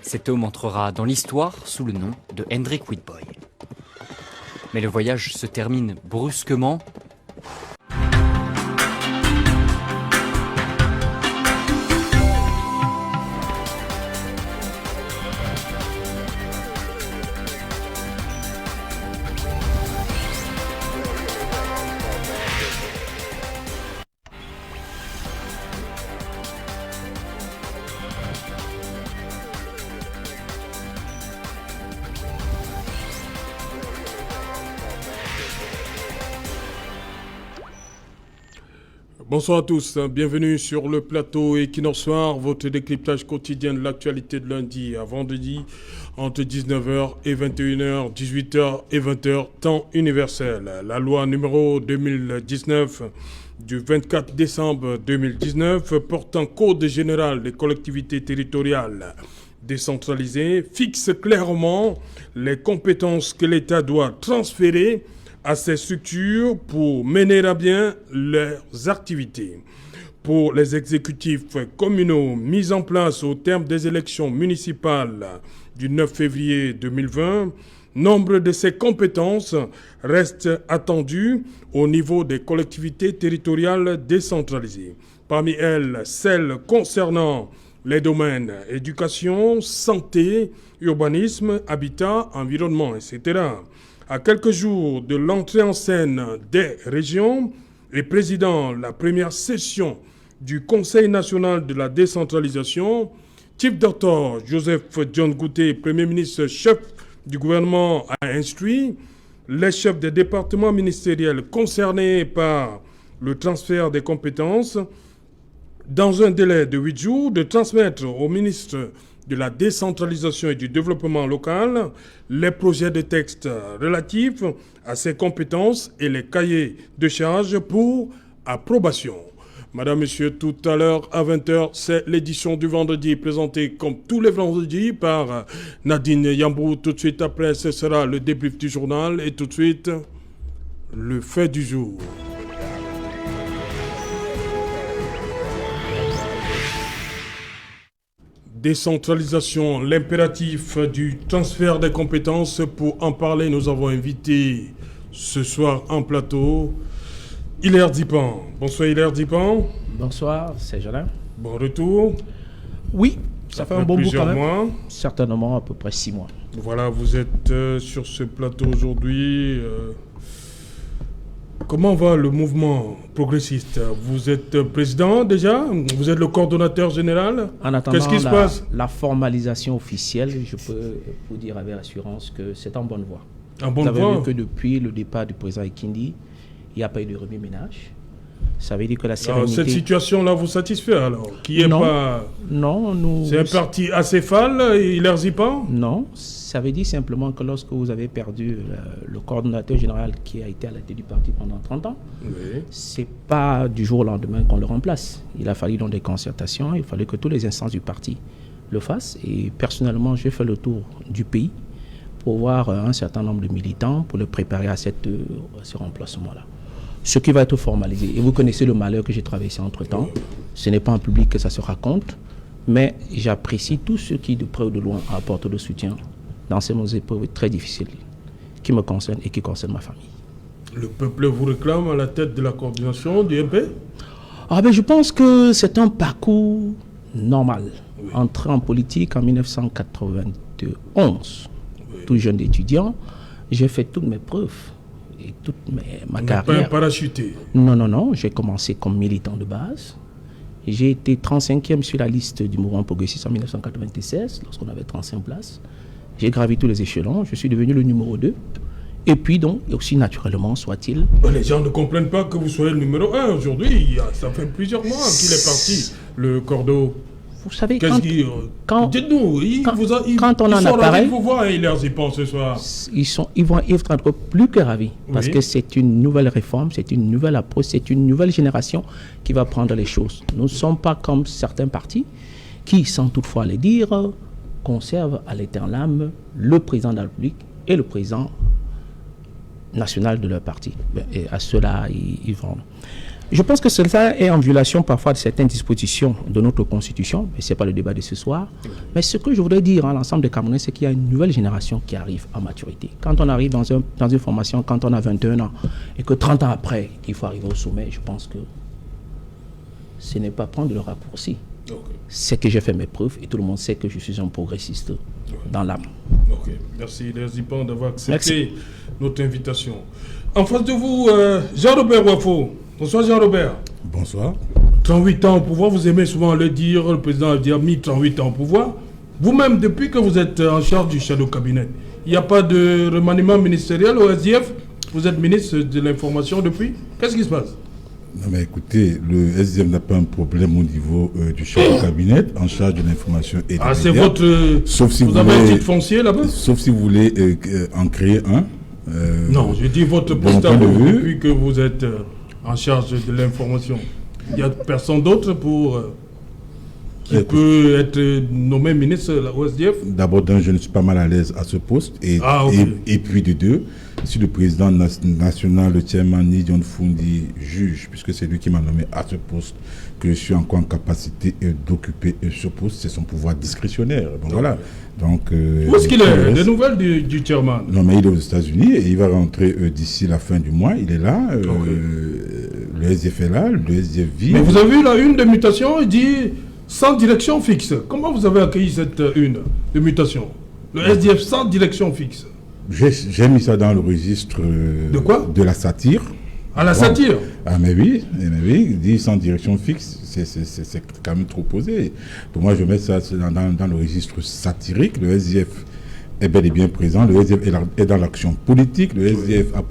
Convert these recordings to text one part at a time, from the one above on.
Cet homme entrera dans l'histoire sous le nom de Hendrik Witbooi. Mais le voyage se termine brusquement. Bonsoir à tous, bienvenue sur le plateau Equinox Soir, votre décryptage quotidien de l'actualité de lundi à vendredi entre 19h et 21h, 18h et 20h, temps universel. La loi numéro 2019 du 24 décembre 2019 portant code général des collectivités territoriales décentralisées fixe clairement les compétences que l'État doit transférer à ces structures pour mener à bien leurs activités. Pour les exécutifs communaux mis en place au terme des élections municipales du 9 février 2020, nombre de ces compétences restent attendues au niveau des collectivités territoriales décentralisées. Parmi elles, celles concernant les domaines éducation, santé, urbanisme, habitat, environnement, etc. À quelques jours de l'entrée en scène des régions et présidant la première session du Conseil national de la décentralisation, Chief Dr Joseph John Gouté, Premier ministre chef du gouvernement, a instruit les chefs des départements ministériels concernés par le transfert des compétences dans un délai de 8 jours de transmettre au ministre de la décentralisation et du développement local les projets de texte relatifs à ces compétences et les cahiers de charges pour approbation. Madame, Monsieur, tout à l'heure à 20h, c'est l'édition du vendredi présentée comme tous les vendredis par Nadine Yambou. Tout de suite après, ce sera le débrief du journal et tout de suite, le fait du jour. Décentralisation, l'impératif du transfert des compétences. Pour en parler, nous avons invité ce soir en plateau Hilaire Dipan. Bonsoir Hilaire Dipan. Bonsoir, c'est Jolin. Bon retour. Oui, ça fait un bon bout quand même. Mois. Certainement à peu près 6 mois. Voilà, vous êtes sur ce plateau aujourd'hui. Comment va le mouvement progressiste? Vous êtes président déjà? Vous êtes le coordonnateur général? En attendant qu'est-ce qui se passe? La formalisation officielle, je peux vous dire avec assurance que c'est en bonne voie. En bonne voie? Vous avez vu que depuis le départ du président Ekindi, il n'y a pas eu de remue-ménage. Ça veut dire que la sérénité... Alors, cette situation-là vous satisfait alors? Non, C'est un parti acéphale, Hilaire Dipan? Non, ça veut dire simplement que lorsque vous avez perdu le coordonnateur général qui a été à la tête du parti pendant 30 ans, oui. C'est pas du jour au lendemain qu'on le remplace. Il a fallu donc des concertations, il fallait que toutes les instances du parti le fassent. Et personnellement, j'ai fait le tour du pays pour voir un certain nombre de militants pour le préparer à ce remplacement-là. Ce qui va être formalisé. Et vous connaissez le malheur que j'ai traversé entre-temps. Ce n'est pas en public que ça se raconte, mais j'apprécie tous ceux qui, de près ou de loin, apportent le soutien dans ces épreuves très difficiles qui me concernent et qui concernent ma famille. Le peuple vous réclame à la tête de la coordination du MP? Je pense que c'est un parcours normal. Oui. Entré en politique en 1991, tout jeune étudiant, j'ai fait toutes mes preuves. Et toute ma carrière. Pas parachuté? Non. J'ai commencé comme militant de base. J'ai été 35e sur la liste du mouvement progressiste en 1996, lorsqu'on avait 35 places. J'ai gravi tous les échelons. Je suis devenu le numéro 2. Et puis donc, aussi naturellement, soit-il... Les gens ne comprennent pas que vous soyez le numéro 1 aujourd'hui. Ça fait plusieurs mois qu'il est parti, le cordeau. Vous savez, dites-nous, quand on en a parlé, vous voir, Hilaire Dipan ce soir. Ils vont être plus que ravis, parce que c'est une nouvelle réforme, c'est une nouvelle approche, c'est une nouvelle génération qui va prendre les choses. Nous ne sommes pas comme certains partis qui, sans toutefois le dire, conservent à l'éternel âme le président de la République et le président national de leur parti. Et à cela, ils vont. Je pense que cela est en violation parfois de certaines dispositions de notre Constitution, mais ce n'est pas le débat de ce soir. Mais ce que je voudrais dire à l'ensemble des Camerounais, c'est qu'il y a une nouvelle génération qui arrive à maturité. Quand on arrive dans une formation, quand on a 21 ans, et que 30 ans après, il faut arriver au sommet, je pense que ce n'est pas prendre le raccourci. Okay. C'est que j'ai fait mes preuves et tout le monde sait que je suis un progressiste dans l'âme. Ok, merci les Zipan d'avoir accepté notre invitation. En face de vous, Jean-Robert Wafo. Bonsoir Jean-Robert. Bonsoir. 38 ans au pouvoir, vous aimez souvent le dire, le président a mis 38 ans au pouvoir. Vous-même, depuis que vous êtes en charge du Shadow Cabinet, il n'y a pas de remaniement ministériel au SDF? Vous êtes ministre de l'information depuis? Qu'est-ce qui se passe? Non mais écoutez, le SDF n'a pas un problème au niveau du chef de cabinet en charge de l'information et des médias. C'est votre... Sauf si vous avez un titre foncier là-bas? Sauf si vous voulez en créer un. Non, je dis votre poste à vous depuis que vous êtes en charge de l'information. Il n'y a personne d'autre pour... qui peut être nommé ministre au SDF? D'abord, je ne suis pas mal à l'aise à ce poste. Et puis de deux, si le président national, le chairman Ni John Fundi, juge, puisque c'est lui qui m'a nommé à ce poste, que je suis encore en capacité d'occuper ce poste, c'est son pouvoir discrétionnaire. Donc voilà. Donc, où est-ce qu'il est? Des nouvelles du chairman? Non, mais il est aux États-Unis et il va rentrer d'ici la fin du mois. Il est là. Le SDF est là. Le SDF vit. Mais vous avez vu la une de mutation, il dit sans direction fixe. Comment vous avez accueilli cette une de mutation? Le SDF sans direction fixe. J'ai mis ça dans le registre de quoi? De la satire. À la satire? Ah mais oui, il dit sans direction fixe, c'est quand même trop posé. Pour moi, je mets ça dans le registre satirique. Le SDF est bel et bien présent. Le SDF est dans l'action politique. Le SDF a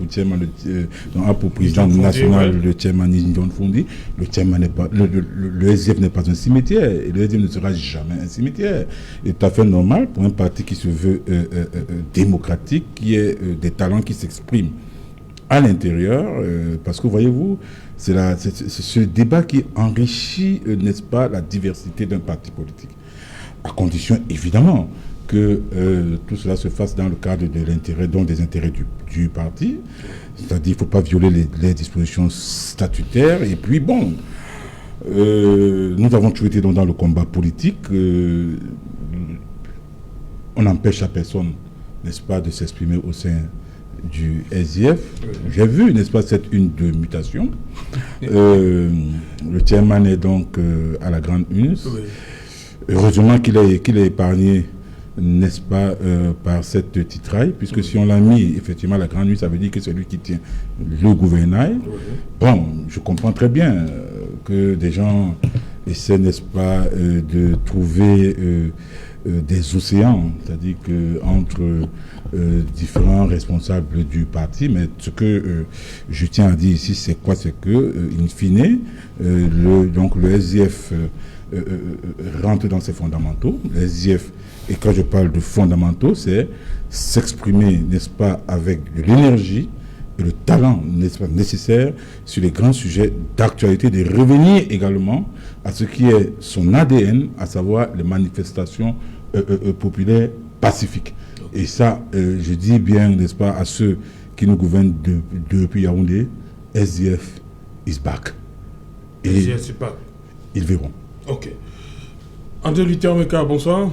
pour président national le chairman John Fundi. Le SDF n'est pas un cimetière. Et le SDF ne sera jamais un cimetière. C'est tout à fait normal pour un parti qui se veut démocratique, qui ait des talents qui s'expriment à l'intérieur, parce que voyez-vous, c'est ce débat qui enrichit, n'est-ce pas, la diversité d'un parti politique. À condition, évidemment, que tout cela se fasse dans le cadre de l'intérêt, donc des intérêts du parti. C'est-à-dire qu'il ne faut pas violer les dispositions statutaires. Et puis, bon, nous avons toujours été dans le combat politique. On n'empêche à personne, n'est-ce pas, de s'exprimer au sein du SDF. J'ai vu, n'est-ce pas, cette une de mutation. Le chairman est donc à la grande une. Heureusement qu'il est épargné, n'est-ce pas, par cette titraille, puisque si on l'a mis effectivement à la grande une, ça veut dire que c'est lui qui tient le gouvernail. Bon, je comprends très bien que des gens essaient, n'est-ce pas, de trouver des océans, c'est-à-dire que entre différents responsables du parti, mais ce que je tiens à dire ici, c'est quoi? C'est que, in fine, le SDF rentre dans ses fondamentaux. Le SDF, et quand je parle de fondamentaux, c'est s'exprimer, n'est-ce pas, avec de l'énergie et le talent, n'est-ce pas, nécessaire sur les grands sujets d'actualité, de revenir également à ce qui est son ADN, à savoir les manifestations populaires pacifiques. Et ça, je dis bien, n'est-ce pas, à ceux qui nous gouvernent depuis Yaoundé, SDF is back. Et SDF is back. Ils verront. Ok. André Luther Meka, bonsoir.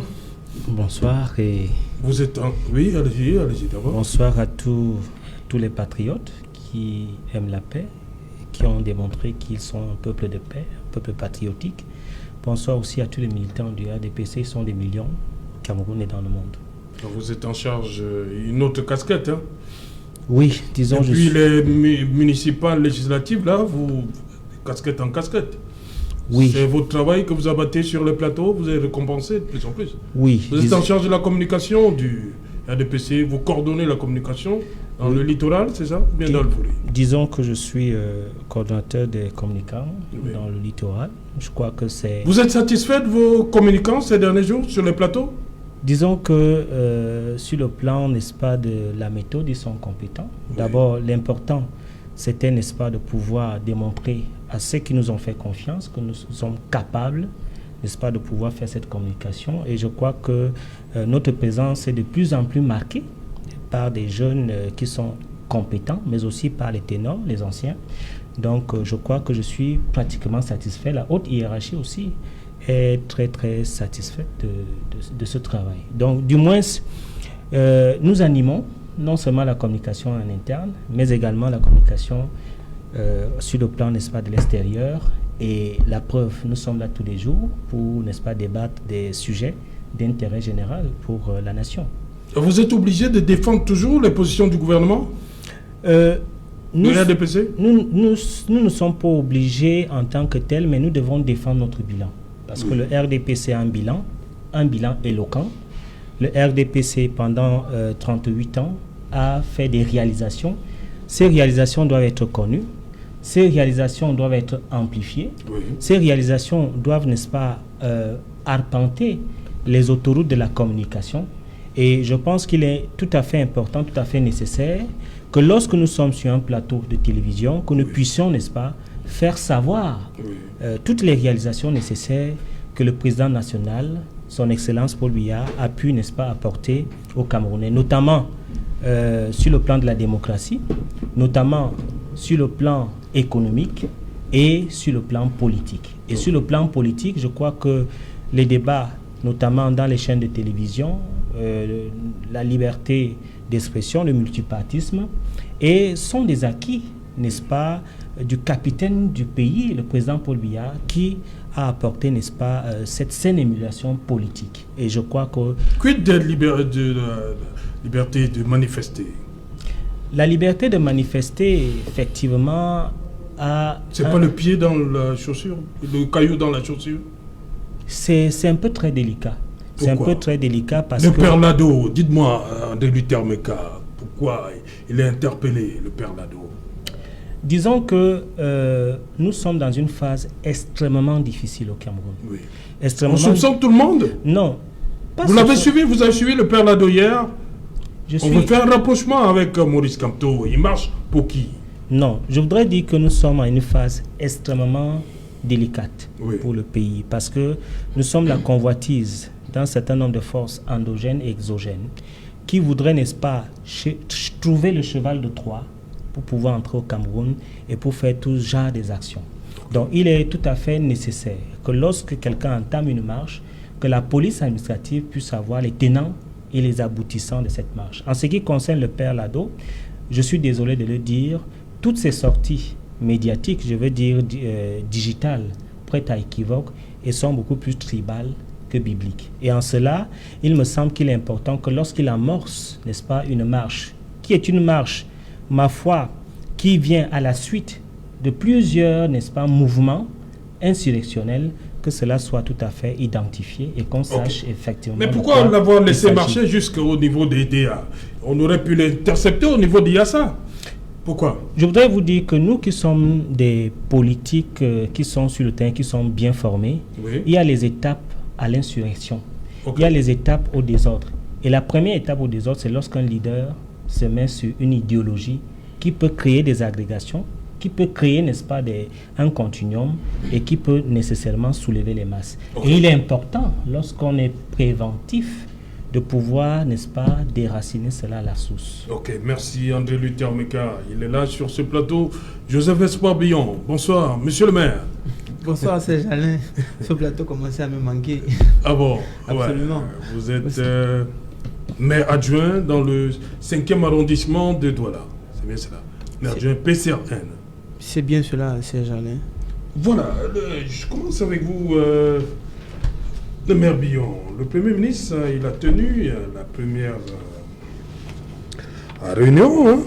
Bonsoir. Et vous êtes en... Oui, allez-y d'abord. Bonsoir à tous les patriotes qui aiment la paix, qui ont démontré qu'ils sont un peuple de paix, un peuple patriotique. Bonsoir aussi à tous les militants du ADPC, ils sont des millions, Cameroun et dans le monde. Donc vous êtes en charge une autre casquette, hein? Oui, disons... Depuis les municipales législatives, là, vous... casquette en casquette. Oui. C'est votre travail que vous abattez sur le plateau, vous êtes récompensé de plus en plus. Oui. Vous êtes en charge de la communication du ADPC, vous coordonnez la communication dans le littoral, c'est ça? Bien dans le volet. Disons que je suis coordonnateur des communicants dans le littoral. Je crois que c'est... Vous êtes satisfait de vos communicants ces derniers jours sur les plateaux? Disons que sur le plan, n'est-ce pas, de la méthode, ils sont compétents. Oui. D'abord, l'important, c'était, n'est-ce pas, de pouvoir démontrer à ceux qui nous ont fait confiance que nous sommes capables, n'est-ce pas, de pouvoir faire cette communication. Et je crois que notre présence est de plus en plus marquée par des jeunes qui sont compétents, mais aussi par les ténors, les anciens. Donc, je crois que je suis pratiquement satisfait. La haute hiérarchie aussi est très, très satisfaite de ce travail. Donc, du moins, nous animons non seulement la communication en interne, mais également la communication sur le plan, n'est-ce pas, de l'extérieur. Et la preuve, nous sommes là tous les jours pour, n'est-ce pas, débattre des sujets d'intérêt général pour la nation. Vous êtes obligé de défendre toujours les positions du gouvernement Nous RDPC? Nous ne sommes pas obligés en tant que tel, mais nous devons défendre notre bilan. Parce que le RDPC a un bilan éloquent. Le RDPC, pendant 38 ans, a fait des réalisations. Ces réalisations doivent être connues. Ces réalisations doivent être amplifiées. Oui. Ces réalisations doivent, n'est-ce pas, arpenter les autoroutes de la communication. Et je pense qu'il est tout à fait important, tout à fait nécessaire que lorsque nous sommes sur un plateau de télévision, que nous puissions, n'est-ce pas, faire savoir toutes les réalisations nécessaires que le président national, son Excellence Paul Biya, a pu, n'est-ce pas, apporter aux Camerounais, notamment sur le plan de la démocratie, notamment sur le plan économique et sur le plan politique. Et sur le plan politique, je crois que les débats, notamment dans les chaînes de télévision, la liberté d'expression, le multipartisme, et sont des acquis, n'est-ce pas, du capitaine du pays, le président Paul Biya, qui a apporté, n'est-ce pas, cette saine émulation politique. Et je crois que... Quid de la liberté de manifester? La liberté de manifester, effectivement, a... C'est pas le pied dans la chaussure, le caillou dans la chaussure? C'est un peu très délicat. C'est un peu très délicat parce que... Le père Lado, dites-moi, André Luther Meka, pourquoi il est interpellé, le père Lado? Disons que nous sommes dans une phase extrêmement difficile au Cameroun. Oui. Extrêmement... On soupçonne tout le monde? Non. Vous l'avez suivi, vous avez suivi le père Lado hier? On veut faire un rapprochement avec Maurice Kamto. Il marche pour qui? Non, je voudrais dire que nous sommes à une phase extrêmement délicate pour le pays parce que nous sommes la convoitise d'un certain nombre de forces endogènes et exogènes qui voudraient, n'est-ce pas, trouver le cheval de Troie pour pouvoir entrer au Cameroun et pour faire tout genre des actions. Donc il est tout à fait nécessaire que lorsque quelqu'un entame une marche, que la police administrative puisse avoir les tenants et les aboutissants de cette marche. En ce qui concerne le père Lado, je suis désolé de le dire, toutes ces sorties médiatiques, je veux dire digitales, prêtes à équivoque, et sont beaucoup plus tribales que bibliques. Et en cela, il me semble qu'il est important que lorsqu'il amorce, n'est-ce pas, une marche, qui est une marche, ma foi, qui vient à la suite de plusieurs, n'est-ce pas, mouvements insurrectionnels, que cela soit tout à fait identifié et qu'on sache effectivement... Mais pourquoi l'avoir laissé marcher jusqu'au niveau des DA? On aurait pu l'intercepter au niveau d'IASA. Pourquoi? Je voudrais vous dire que nous qui sommes des politiques qui sont sur le terrain, qui sont bien formés, il y a les étapes à l'insurrection. Il y a les étapes au désordre. Et la première étape au désordre, c'est lorsqu'un leader se met sur une idéologie qui peut créer des agrégations, qui peut créer, n'est-ce pas, un continuum et qui peut nécessairement soulever les masses. Et il est important, lorsqu'on est préventif, de pouvoir, n'est-ce pas, déraciner cela à la source. Ok, merci André Luther Meka. Il est là sur ce plateau. Joseph Espoir Billon, bonsoir, monsieur le maire. Bonsoir Serge Alain. Ce plateau commençait à me manquer. Ah bon? Absolument. Ouais. Vous êtes maire adjoint dans le 5e arrondissement de Douala. C'est bien cela. Maire adjoint PCRN. C'est bien cela, Serge Alain. Voilà, je commence avec vous, le maire Billon. Le Premier ministre, il a tenu la première réunion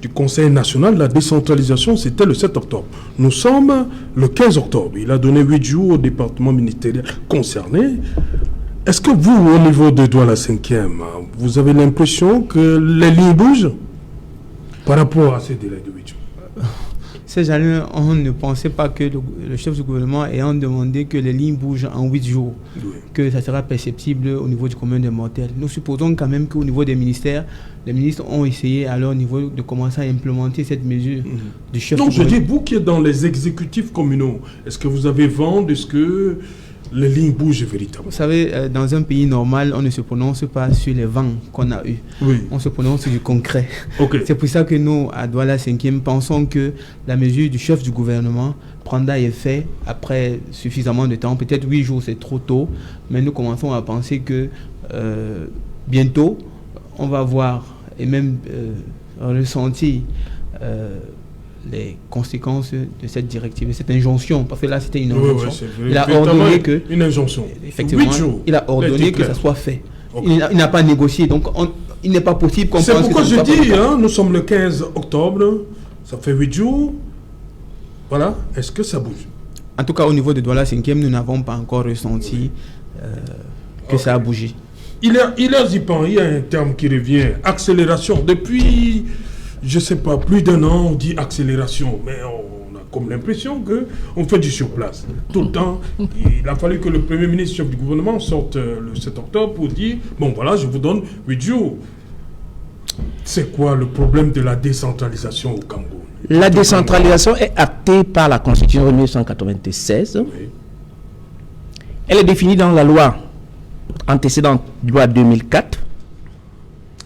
du Conseil national de la décentralisation, c'était le 7 octobre. Nous sommes le 15 octobre. Il a donné 8 jours au département ministériel concerné. Est-ce que vous, au niveau de Douala 5e, vous avez l'impression que les lignes bougent par rapport à ces délais de 8 jours? Ces années, on ne pensait pas que le chef du gouvernement ayant demandé que les lignes bougent en 8 jours, que ça sera perceptible au niveau du commun des mortels. Nous supposons quand même qu'au niveau des ministères, les ministres ont essayé à leur niveau de commencer à implémenter cette mesure du chef du gouvernement. Donc je dis, vous qui êtes dans les exécutifs communaux, est-ce que vous avez vent de ce que les lignes bougent véritablement. Vous savez, dans un pays normal, on ne se prononce pas sur les vents qu'on a eus. Oui. On se prononce sur du concret. Ok. C'est pour ça que nous, à Douala 5e, pensons que la mesure du chef du gouvernement prendra effet après suffisamment de temps. Peut-être 8 jours, c'est trop tôt, mais nous commençons à penser que bientôt, on va voir et même ressentir les conséquences de cette directive, cette injonction, parce que là c'était une injonction. Il a ordonné que, une injonction. Effectivement, 8 jours. il a ordonné que ça soit fait. Okay. Il n'a pas négocié, donc il n'est pas possible qu'on pense que... C'est pourquoi je dis, nous sommes le 15 octobre, ça fait 8 jours, voilà, est-ce que ça bouge? En tout cas, au niveau de Douala 5e, nous n'avons pas encore ressenti que ça a bougé. Il y a un terme qui revient, accélération. Depuis, je ne sais pas, plus d'un an, on dit accélération, mais on a comme l'impression qu'on fait du surplace. Tout le temps, il a fallu que le Premier ministre, chef du gouvernement, sorte le 7 octobre pour dire, bon voilà, je vous donne 8 jours. C'est quoi le problème de la décentralisation au Cameroun? La décentralisation est actée par la Constitution de 1996. Oui. Elle est définie dans la loi antécédente, loi 2004,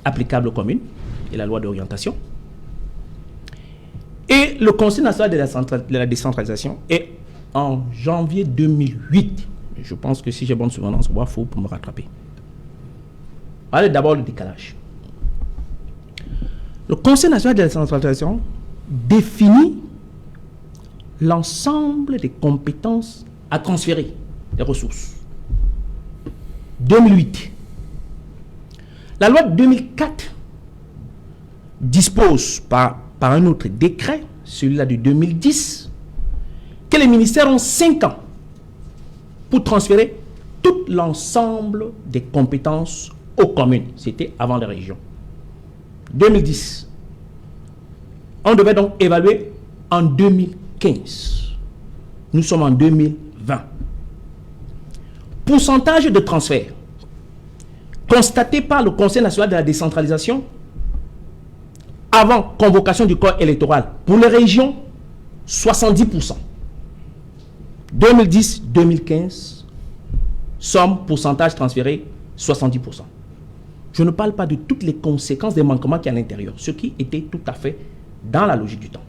applicable aux communes, et la loi d'orientation. Et le Conseil national de la décentralisation est en janvier 2008. Je pense que si j'ai bonne souvenance, il faut pour me rattraper. Allez, d'abord le décalage. Le Conseil national de la décentralisation définit l'ensemble des compétences à transférer, des ressources. 2008. La loi de 2004 dispose par un autre décret, celui-là de 2010, que les ministères ont 5 ans pour transférer tout l'ensemble des compétences aux communes. C'était avant les régions. 2010. On devait donc évaluer en 2015. Nous sommes en 2020. Pourcentage de transfert constaté par le Conseil national de la décentralisation avant convocation du corps électoral pour les régions, 70%. 2010-2015, somme, pourcentage transféré, 70%. Je ne parle pas de toutes les conséquences des manquements qu'il y a à l'intérieur, ce qui était tout à fait dans la logique du temps.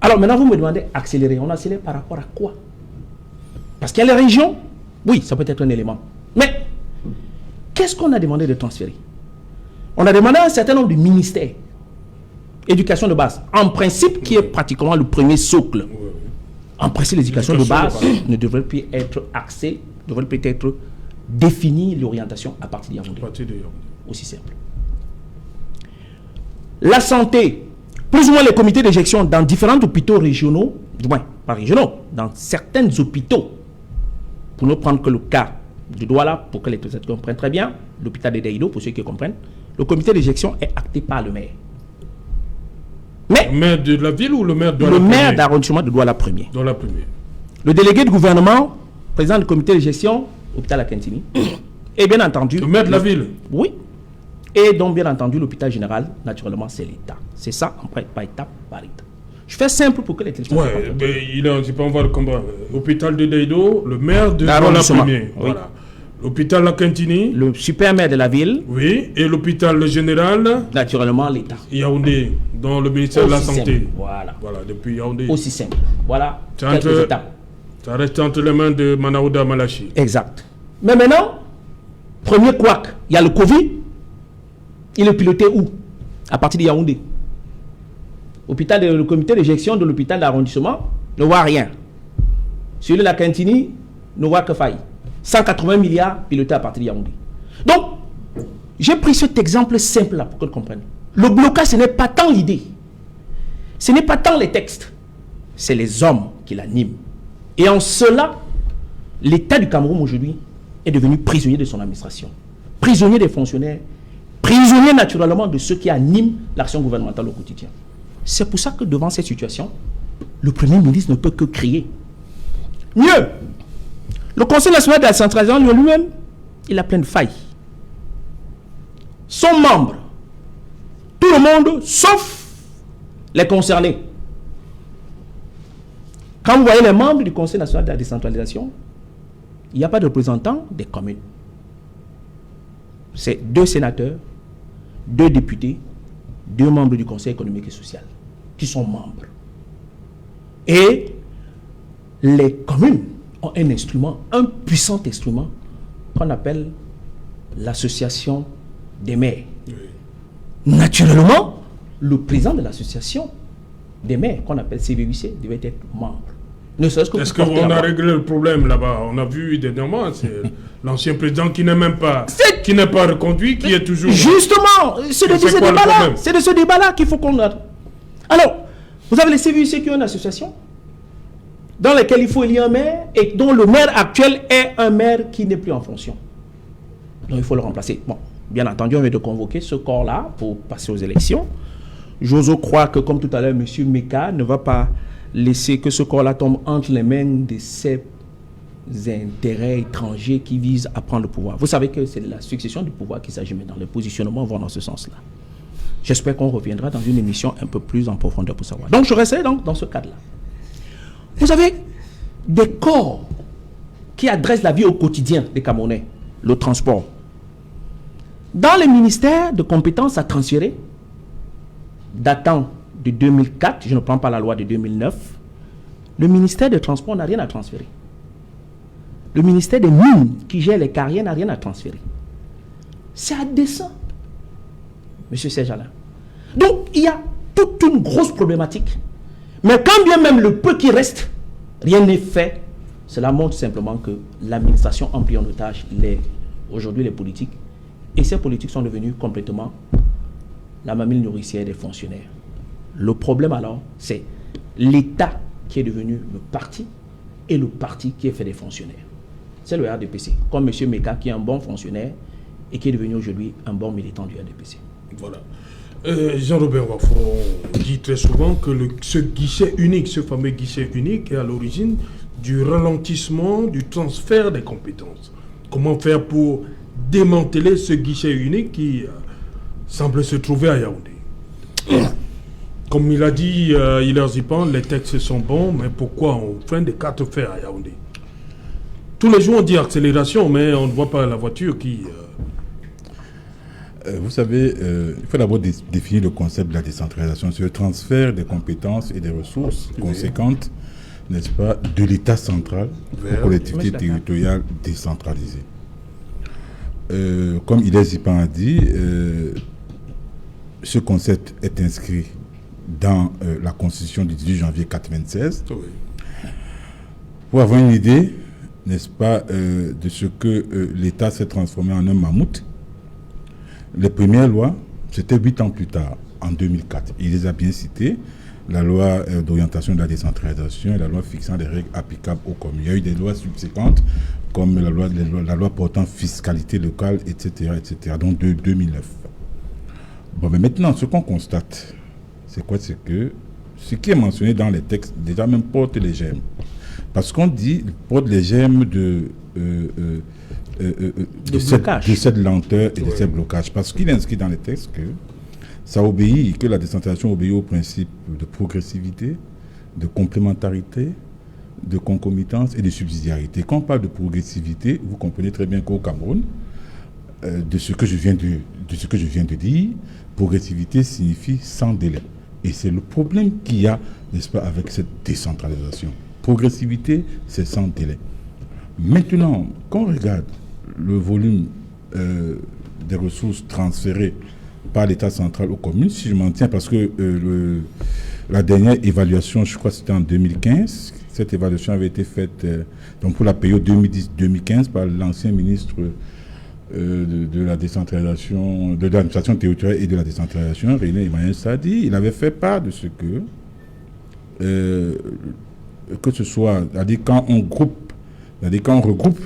Alors maintenant, vous me demandez accélérer. On accélère par rapport à quoi? Parce qu'il y a les régions, oui, ça peut être un élément. Mais qu'est-ce qu'on a demandé de transférer? On a demandé un certain nombre de ministères. Éducation de base, en principe, qui est pratiquement le premier socle. En principe, l'éducation de base ne devrait plus être axée, devrait plus être définie l'orientation à partir de Yaoundé. Aussi simple. La santé, plus ou moins les comités de gestion dans différents hôpitaux régionaux, du moins pas régionaux, dans certains hôpitaux, pour ne prendre que le cas de Douala, pour que les téléspectateurs comprennent très bien, l'hôpital de Daïdo, pour ceux qui comprennent, le comité de gestion est acté par le maire. Mais le maire de la ville ou le maire de le maire d'arrondissement de Douala premier. Douala premier. Le délégué du gouvernement, président du comité de gestion, hôpital Akentini, et bien entendu... Le maire de la ville. Oui. Et donc, bien entendu, l'hôpital général, naturellement, c'est l'État. C'est ça, en fait, par étape, par étape. Je fais simple pour que les téléspectateurs... Oui, mais on va le comprendre. L'hôpital de Daïdo, le maire de Douala premier. Oui. Voilà. L'hôpital Lakentini. Le super maire de la ville. Oui, et l'hôpital général. Naturellement, l'État. Yaoundé, dans le ministère de la Santé. Voilà. Voilà, depuis Yaoundé. Aussi simple. Voilà, quelques étapes. Ça reste entre les mains de Manaouda Malachi. Exact. Mais maintenant, premier couac, il y a le Covid. Il est piloté où? À partir de Yaoundé. Le comité de gestion de l'hôpital d'arrondissement ne voit rien. Celui de la Cantini ne voit que faille. 180 milliards pilotés à partir de Yaoundé. Donc, j'ai pris cet exemple simple là pour que vous compreniez. Le blocage, ce n'est pas tant l'idée. Ce n'est pas tant les textes. C'est les hommes qui l'animent. Et en cela, l'État du Cameroun aujourd'hui est devenu prisonnier de son administration. Prisonnier des fonctionnaires. Prisonnier naturellement de ceux qui animent l'action gouvernementale au quotidien. C'est pour ça que devant cette situation, le Premier ministre ne peut que crier. Mieux, le Conseil national de la décentralisation lui-même, il a plein de failles. Son membre, tout le monde, sauf les concernés. Quand vous voyez les membres du Conseil national de la décentralisation, il n'y a pas de représentants des communes. C'est 2 sénateurs, 2 députés, 2 membres du Conseil économique et social qui sont membres. Et les communes ont un instrument, un puissant instrument qu'on appelle l'association des maires. Oui. Naturellement, le président de l'association des maires, qu'on appelle CVUC, devait être membre. Est-ce qu'on a réglé le problème là-bas? On a vu dernièrement, c'est l'ancien président qui n'est même pas, qui n'est pas reconduit, qui est toujours... Justement, c'est de ce débat-là qu'il faut qu'on a. Alors, vous avez les CVUC qui ont une association dans laquelle il faut élire un maire et dont le maire actuel est un maire qui n'est plus en fonction. Donc il faut le remplacer. Bon, bien entendu, on vient de convoquer ce corps-là pour passer aux élections. J'ose croire que, comme tout à l'heure, M. Meka ne va pas laisser que ce corps-là tombe entre les mains de ces intérêts étrangers qui visent à prendre le pouvoir. Vous savez que c'est de la succession du pouvoir qu'il s'agit maintenant. Les positionnements vont dans ce sens-là. J'espère qu'on reviendra dans une émission un peu plus en profondeur pour savoir. Donc je resterai donc dans ce cadre-là. Vous avez des corps qui adressent la vie au quotidien des Camerounais, le transport. Dans les ministères de compétences à transférer, datant de 2004, je ne prends pas la loi de 2009, le ministère des Transports n'a rien à transférer. Le ministère des Mines, qui gère les carrières, n'a rien à transférer. C'est indécent, M. Serge Alain. Donc, il y a toute une grosse problématique. Mais quand bien même le peu qui reste, rien n'est fait, cela montre simplement que l'administration a pris en otage aujourd'hui les politiques. Et ces politiques sont devenues complètement la mamie nourricière des fonctionnaires. Le problème alors, c'est l'État qui est devenu le parti et le parti qui est fait des fonctionnaires. C'est le RDPC, comme M. Meka qui est un bon fonctionnaire et qui est devenu aujourd'hui un bon militant du RDPC. Voilà. Jean-Robert Wafo dit très souvent que ce guichet unique, ce fameux guichet unique est à l'origine du ralentissement du transfert des compétences. Comment faire pour démanteler ce guichet unique qui semble se trouver à Yaoundé? Comme il a dit Hilaire Zipan, les textes sont bons, mais pourquoi on fait des cartes fer à Yaoundé? Tous les jours on dit accélération, mais on ne voit pas la voiture qui... Vous savez, il faut d'abord définir le concept de la décentralisation. C'est le transfert des compétences et des ressources conséquentes, n'est-ce pas, de l'État central aux collectivités territoriales décentralisées. Comme Hilaire Zipan a dit, ce concept est inscrit dans la Constitution du 18 janvier 1996. Oui. Pour avoir une idée, n'est-ce pas, de ce que l'État s'est transformé en un mammouth, les premières lois, c'était 8 ans plus tard, en 2004. Il les a bien citées, la loi d'orientation de la décentralisation et la loi fixant les règles applicables aux communes. Il y a eu des lois subséquentes, comme la loi portant fiscalité locale, etc., donc de 2009. Bon, mais maintenant, ce qu'on constate, c'est quoi? C'est que ce qui est mentionné dans les textes, déjà même porte les germes. Parce qu'on dit, porte les germes de cette lenteur et de ces blocages. Parce qu'il est inscrit dans les textes que ça obéit, que la décentralisation obéit au principe de progressivité, de complémentarité, de concomitance et de subsidiarité. Quand on parle de progressivité, vous comprenez très bien qu'au Cameroun, de ce que je viens de dire, progressivité signifie sans délai. Et c'est le problème qu'il y a, n'est-ce pas, avec cette décentralisation. Progressivité, c'est sans délai. Maintenant, quand on regarde le volume des ressources transférées par l'État central aux communes, si je m'en tiens, parce que la dernière évaluation, je crois que c'était en 2015, cette évaluation avait été faite donc pour la période 2010-2015 par l'ancien ministre de la décentralisation, de l'administration territoriale et de la décentralisation, René Emmanuel Sadi. Il avait fait part de ce que ce soit, c'est-à-dire quand on regroupe,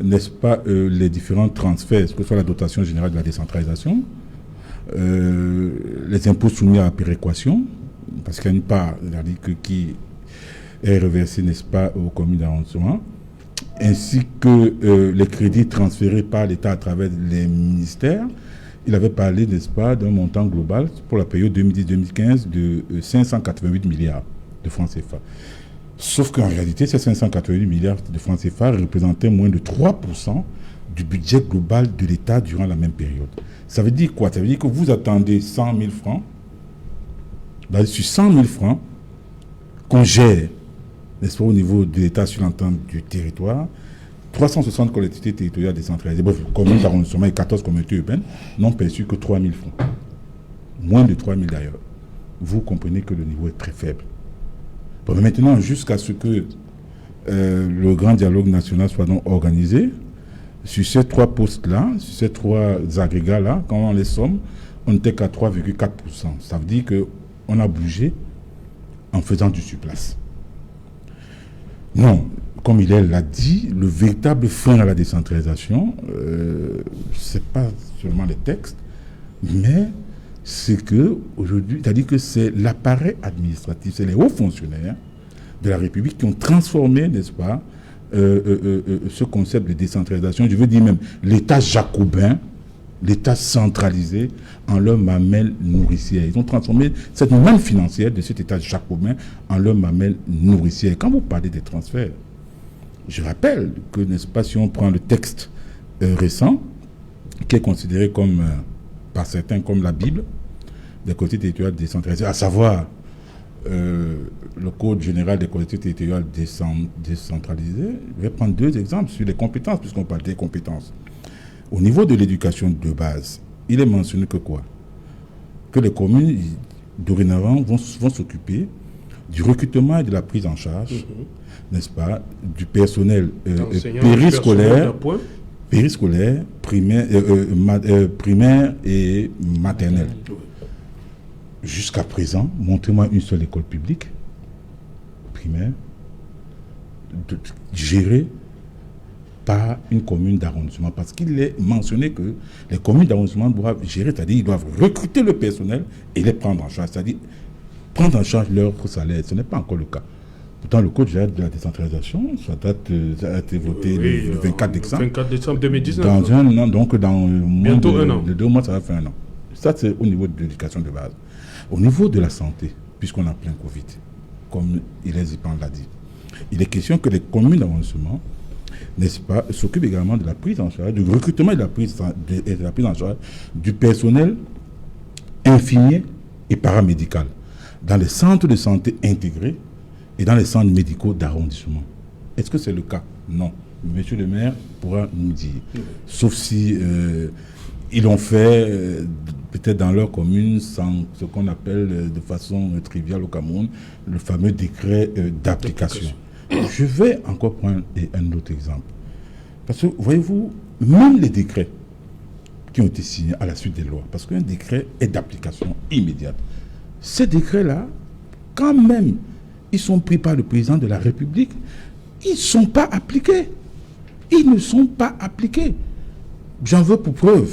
n'est-ce pas, les différents transferts, que ce soit la dotation générale de la décentralisation, les impôts soumis à la péréquation, parce qu'il y a une part, c'est-à-dire qui est reversée, n'est-ce pas, aux communes d'arrondissement, ainsi que les crédits transférés par l'État à travers les ministères. Il avait parlé, n'est-ce pas, d'un montant global pour la période 2010-2015 de 588 milliards de francs CFA. Sauf qu'en réalité, ces 588 milliards de francs CFA représentaient moins de 3% du budget global de l'État durant la même période. Ça veut dire quoi? Ça veut dire que vous attendez 100 000 francs, sur 100 000 francs, qu'on gère, n'est-ce pas, au niveau de l'État sur l'entente du territoire, 360 collectivités territoriales décentralisées, bref, communes d'arrondissement et 14 communautés urbaines n'ont perçu que 3 000 francs. Moins de 3 000 d'ailleurs. Vous comprenez que le niveau est très faible. Bon, mais maintenant, jusqu'à ce que le grand dialogue national soit donc organisé, sur ces 3 postes-là, sur ces 3 agrégats-là, quand on les somme, on n'était qu'à 3,4%. Ça veut dire qu'on a bougé en faisant du surplace. Non, comme il l'a dit, le véritable frein à la décentralisation, ce n'est pas seulement les textes, mais c'est que aujourd'hui, c'est-à-dire que c'est l'appareil administratif, c'est les hauts fonctionnaires de la République qui ont transformé, n'est-ce pas, ce concept de décentralisation, je veux dire même l'État jacobin, l'État centralisé, en leur mamelle nourricière. Ils ont transformé cette manne financière de cet État jacobin en leur mamelle nourricière. Quand vous parlez des transferts, je rappelle que, n'est-ce pas, si on prend le texte récent, qui est considéré comme, par certains comme la Bible des collectivités territoriales décentralisées, à savoir le Code général des collectivités territoriales décentralisées. Je vais prendre 2 exemples sur les compétences, puisqu'on parle des compétences. Au niveau de l'éducation de base, il est mentionné que quoi? Que les communes, dorénavant, vont s'occuper du recrutement et de la prise en charge, n'est-ce pas, du personnel périscolaire, primaire et maternelle. Jusqu'à présent, montrez-moi une seule école publique primaire gérée par une commune d'arrondissement, parce qu'il est mentionné que les communes d'arrondissement doivent gérer, c'est-à-dire ils doivent recruter le personnel et les prendre en charge, c'est-à-dire prendre en charge leur salaire. Ce n'est pas encore le cas. Pourtant, le Code général de la décentralisation, ça a été voté le 24 décembre. 24 décembre 2019. Dans un an, donc dans bientôt un an. De 2 mois, ça va faire un an. Ça, c'est au niveau de l'éducation de base. Au niveau de la santé, puisqu'on a plein Covid, comme Ilès Zipan l'a dit, il est question que les communes d'arrondissement, n'est-ce pas, s'occupent également de la prise en charge, du recrutement et de la prise en charge du personnel infirmier et paramédical dans les centres de santé intégrés et dans les centres médicaux d'arrondissement. Est-ce que c'est le cas? Non. Monsieur le maire pourra nous dire. Sauf si ils l'ont fait peut-être dans leur commune sans ce qu'on appelle de façon triviale au Cameroun le fameux décret d'application. Je vais encore prendre un autre exemple. Parce que, voyez-vous, même les décrets qui ont été signés à la suite des lois, parce qu'un décret est d'application immédiate, ces décrets-là, quand même, ils sont pris par le président de la République, ils ne sont pas appliqués. Ils ne sont pas appliqués. J'en veux pour preuve.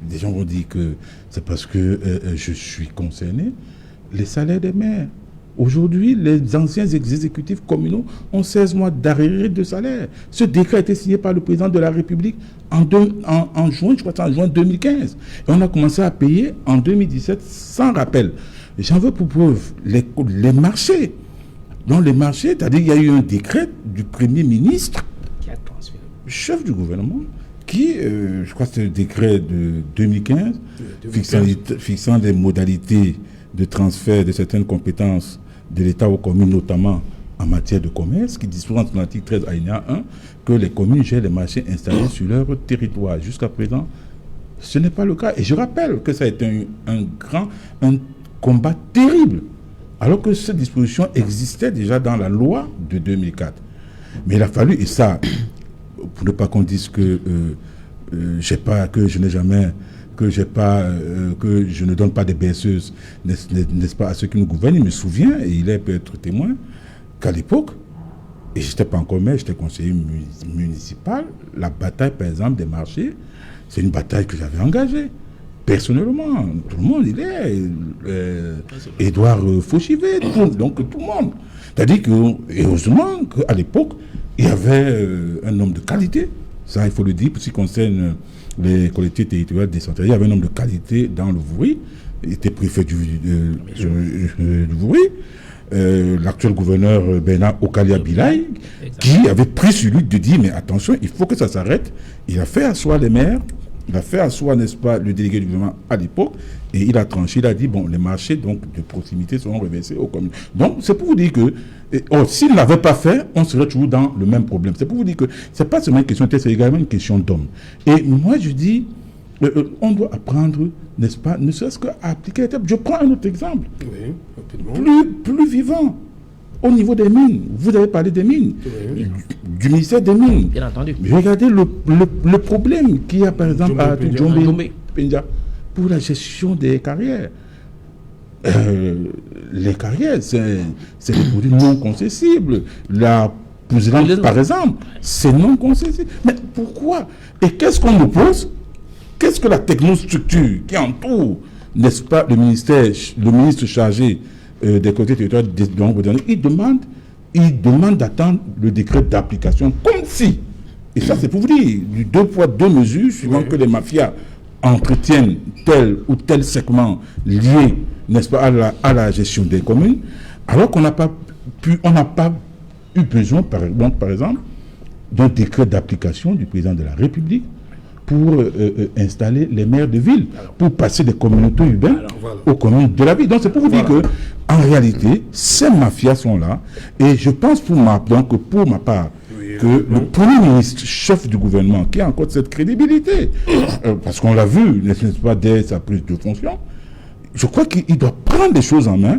Des gens vont dire que c'est parce que je suis concerné. Les salaires des maires. Aujourd'hui, les anciens exécutifs communaux ont 16 mois d'arriérés de salaire. Ce décret a été signé par le président de la République en juin, je crois que c'est en juin 2015. Et on a commencé à payer en 2017 sans rappel. J'en veux pour preuve les marchés. Dans les marchés, c'est-à-dire qu'il y a eu un décret du Premier ministre, chef du gouvernement, qui, je crois que c'est le décret de 2015, fixant les modalités de transfert de certaines compétences de l'État aux communes, notamment en matière de commerce, qui dispose dans l'article 13 alinéa 1 que les communes gèrent les marchés installés sur leur territoire. Jusqu'à présent, ce n'est pas le cas. Et je rappelle que ça a été un combat terrible, alors que cette disposition existait déjà dans la loi de 2004. Mais il a fallu, et ça, pour ne pas qu'on dise que que je ne donne pas des berceuses, n'est-ce pas, à ceux qui nous gouvernent. Il me souvient, et il peut être témoin, qu'à l'époque, et je n'étais pas encore maire, j'étais conseiller municipal, la bataille, par exemple, des marchés, c'est une bataille que j'avais engagée. Personnellement, tout le monde, il est Édouard Fauchivet, donc tout le monde. C'est-à-dire que, heureusement, qu'à l'époque, il y avait un homme de qualité, ça il faut le dire, pour ce qui concerne les collectivités territoriales décentralisées, il y avait un homme de qualité dans le Vouri, il était préfet du Vouri, l'actuel gouverneur Bernard Okalia Bilay, qui avait pris sur lui de dire, mais attention, il faut que ça s'arrête. Il a fait asseoir les maires, il a fait asseoir, n'est-ce pas, le délégué du gouvernement à l'époque, et il a tranché, il a dit, bon, les marchés donc, de proximité seront reversés aux communes. Donc, c'est pour vous dire que, s'il ne l'avait pas fait, on serait toujours dans le même problème. C'est pour vous dire que ce n'est pas seulement une question de tête, c'est également une question d'homme. Et moi, je dis, on doit apprendre, n'est-ce pas, ne serait-ce qu'à appliquer les thèmes. Je prends un autre exemple, plus vivant, au niveau des mines. Vous avez parlé des mines, du ministère des Mines. Bien entendu. Mais regardez le problème qu'il y a, par exemple, à Djombe-Penja pour la gestion des carrières. Les carrières, c'est des produits non concessibles. La poussière, par exemple, c'est non concessible. Mais pourquoi? Et qu'est-ce qu'on nous pose? Qu'est-ce que la technostructure qui entoure, n'est-ce pas, le ministre chargé des collectivités territoriales, il demande d'attendre le décret d'application, comme si, et ça c'est pour vous dire, du 2 poids 2 mesures, suivant que les mafias entretiennent tel ou tel segment lié, n'est-ce pas, à la gestion des communes, alors qu'on n'a pas eu besoin, par exemple, d'un décret d'application du président de la République pour installer les maires de ville, pour passer des communautés urbaines aux communes de la ville. Donc c'est pour vous dire que, en réalité, ces mafias sont là, et je pense pour ma part, que le Premier ministre, chef du gouvernement, qui a encore cette crédibilité, parce qu'on l'a vu, n'est-ce pas, dès sa prise de fonction, je crois qu'il doit prendre les choses en main,